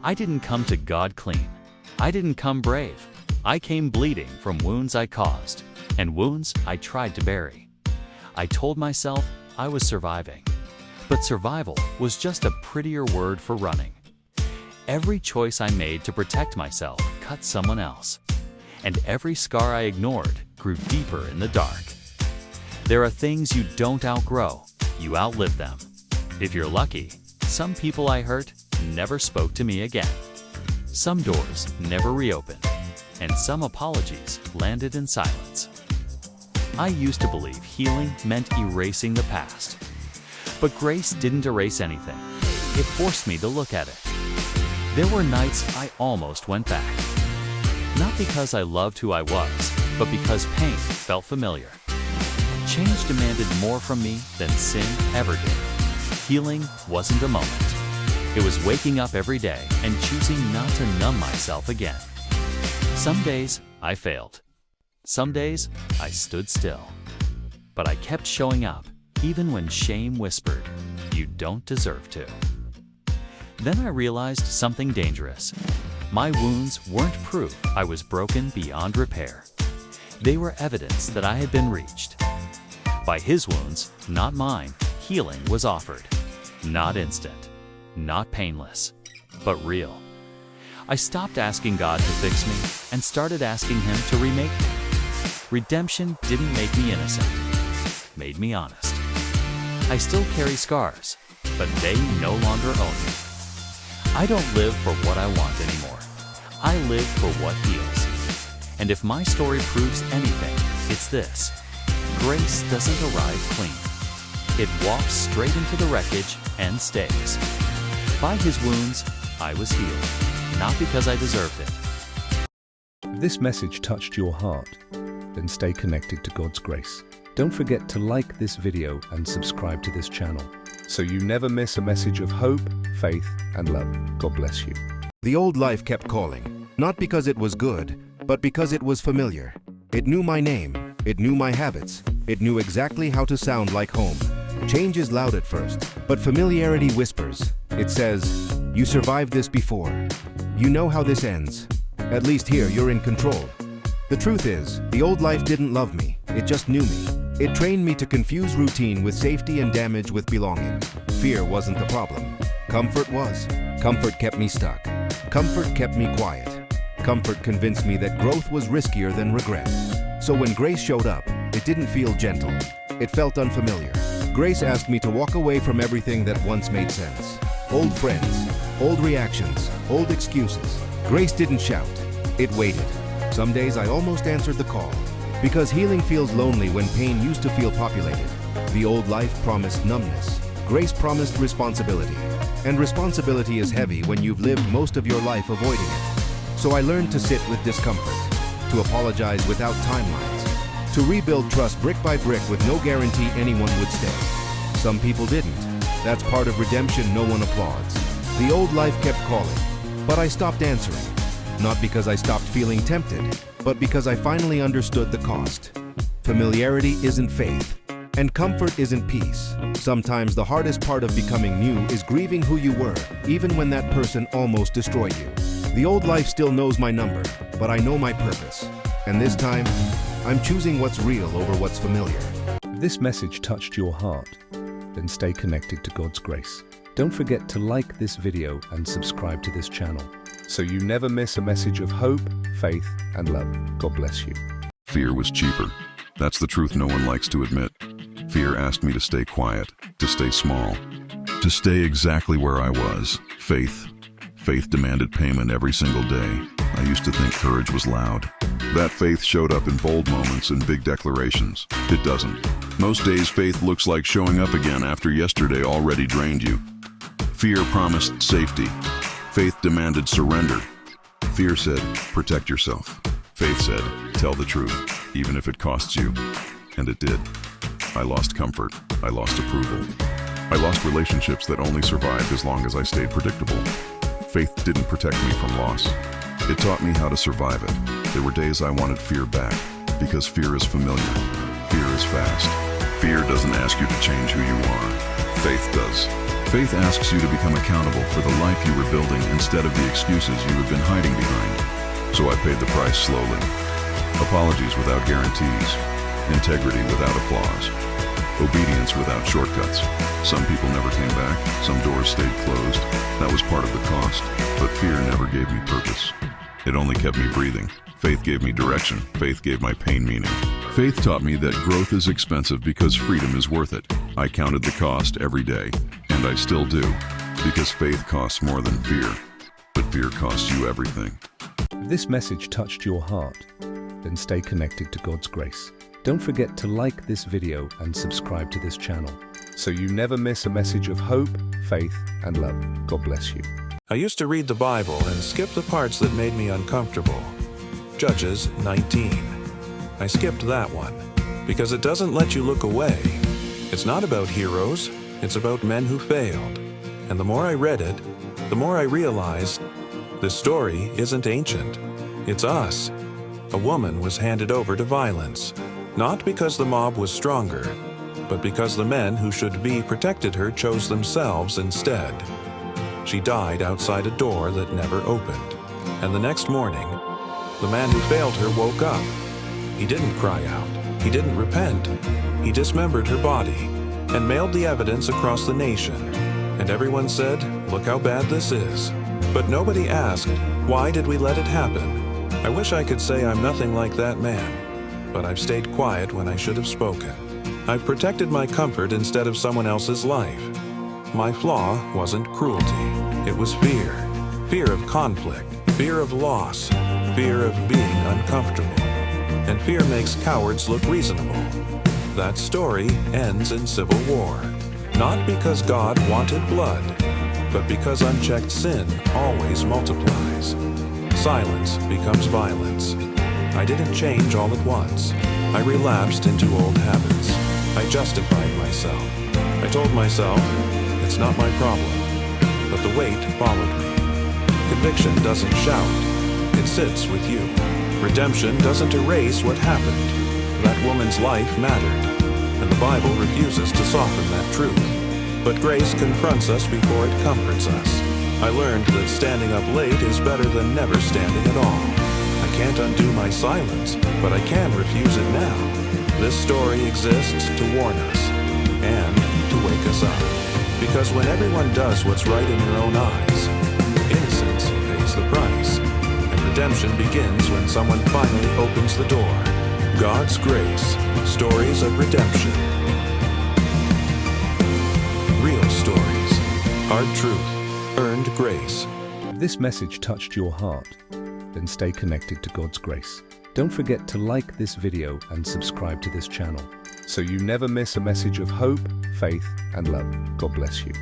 I didn't come to God clean. I didn't come brave. I came bleeding from wounds I caused and wounds I tried to bury. I told myself I was surviving, but survival was just a prettier word for running. Every choice I made to protect myself cut someone else, and every scar I ignored grew deeper in the dark. There are things you don't outgrow, you outlive them. If you're lucky, some people I hurt never spoke to me again. Some doors never reopened, and some apologies landed in silence. I used to believe healing meant erasing the past. But grace didn't erase anything. It forced me to look at it. There were nights I almost went back. Not because I loved who I was, but because pain felt familiar. Change demanded more from me than sin ever did. Healing wasn't a moment. It was waking up every day and choosing not to numb myself again. Some days I failed. Some days I stood still. But I kept showing up, even when shame whispered, "You don't deserve to." Then I realized something dangerous. My wounds weren't proof I was broken beyond repair. They were evidence that I had been reached. By his wounds, not mine, healing was offered. Not instant, not painless, but real. I stopped asking God to fix me and started asking him to remake me. Redemption didn't make me innocent, made me honest. I still carry scars, but they no longer own me. I don't live for what I want anymore. I live for what heals. And if my story proves anything, it's this. Grace doesn't arrive clean. It walks straight into the wreckage and stays. By his wounds, I was healed, not because I deserved it. If this message touched your heart, then stay connected to God's grace. Don't forget to like this video and subscribe to this channel, so you never miss a message of hope, faith, and love. God bless you. The old life kept calling, not because it was good, but because it was familiar. It knew my name, it knew my habits, it knew exactly how to sound like home. Change is loud at first, but familiarity whispers. It says, "You survived this before. You know how this ends. At least here you're in control." The truth is, the old life didn't love me, it just knew me. It trained me to confuse routine with safety and damage with belonging. Fear wasn't the problem. Comfort was. Comfort kept me stuck. Comfort kept me quiet. Comfort convinced me that growth was riskier than regret. So when grace showed up, it didn't feel gentle. It felt unfamiliar. Grace asked me to walk away from everything that once made sense. Old friends, old reactions, old excuses. Grace didn't shout. It waited. Some days I almost answered the call. Because healing feels lonely when pain used to feel populated. The old life promised numbness. Grace promised responsibility. And responsibility is heavy when you've lived most of your life avoiding it. So I learned to sit with discomfort, to apologize without timelines, to rebuild trust brick by brick with no guarantee anyone would stay. Some people didn't. That's part of redemption no one applauds. The old life kept calling, but I stopped answering. Not because I stopped feeling tempted, but because I finally understood the cost. Familiarity isn't faith, and comfort isn't peace. Sometimes the hardest part of becoming new is grieving who you were, even when that person almost destroyed you. The old life still knows my number, but I know my purpose. And this time, I'm choosing what's real over what's familiar. If this message touched your heart, then stay connected to God's grace. Don't forget to like this video and subscribe to this channel, so you never miss a message of hope, faith, and love. God bless you. Fear was cheaper. That's the truth no one likes to admit. Fear asked me to stay quiet, to stay small, to stay exactly where I was. Faith demanded payment every single day. I used to think courage was loud. That faith showed up in bold moments and big declarations. It doesn't. Most days faith looks like showing up again after yesterday already drained you. Fear promised safety. Faith demanded surrender. Fear said, protect yourself. Faith said, tell the truth, even if it costs you. And it did. I lost comfort. I lost approval. I lost relationships that only survived as long as I stayed predictable. Faith didn't protect me from loss. It taught me how to survive it. There were days I wanted fear back, because fear is familiar. Fear is fast. Fear doesn't ask you to change who you are. Faith does. Faith asks you to become accountable for the life you were building instead of the excuses you had been hiding behind. So I paid the price slowly. Apologies without guarantees. Integrity without applause. Obedience without shortcuts. Some people never came back. Some doors stayed closed. That was part of the cost. But fear never gave me purpose. It only kept me breathing. Faith gave me direction. Faith gave my pain meaning. Faith taught me that growth is expensive because freedom is worth it. I counted the cost every day, and I still do, because faith costs more than fear. But fear costs you everything. If this message touched your heart, then stay connected to God's grace. Don't forget to like this video and subscribe to this channel, so you never miss a message of hope, faith, and love. God bless you. I used to read the Bible and skip the parts that made me uncomfortable. Judges 19. I skipped that one because it doesn't let you look away. It's not about heroes, it's about men who failed. And the more I read it, the more I realized this story isn't ancient. It's us. A woman was handed over to violence, not because the mob was stronger, but because the men who should be protected her chose themselves instead. She died outside a door that never opened. And the next morning, the man who failed her woke up. He didn't cry out. He didn't repent. He dismembered her body and mailed the evidence across the nation. And everyone said, "Look how bad this is." But nobody asked, why did we let it happen? I wish I could say I'm nothing like that man, but I've stayed quiet when I should have spoken. I've protected my comfort instead of someone else's life. My flaw wasn't cruelty. It was fear. Fear of conflict. Fear of loss. Fear of being uncomfortable. And fear makes cowards look reasonable. That story ends in civil war. Not because God wanted blood, but because unchecked sin always multiplies. Silence becomes violence. I didn't change all at once. I relapsed into old habits. I justified myself. I told myself, it's not my problem. But the weight followed me. Conviction doesn't shout. It sits with you. Redemption doesn't erase what happened. That woman's life mattered. And the Bible refuses to soften that truth. But grace confronts us before it comforts us. I learned that standing up late is better than never standing at all. I can't undo my silence, but I can refuse it now. This story exists to warn us and to wake us up. Because when everyone does what's right in their own eyes, innocence pays the price. And redemption begins when someone finally opens the door. God's grace, stories of redemption. Real stories, hard truth, earned grace. If this message touched your heart, then stay connected to God's grace. Don't forget to like this video and subscribe to this channel, so you never miss a message of hope, faith, and love. God bless you.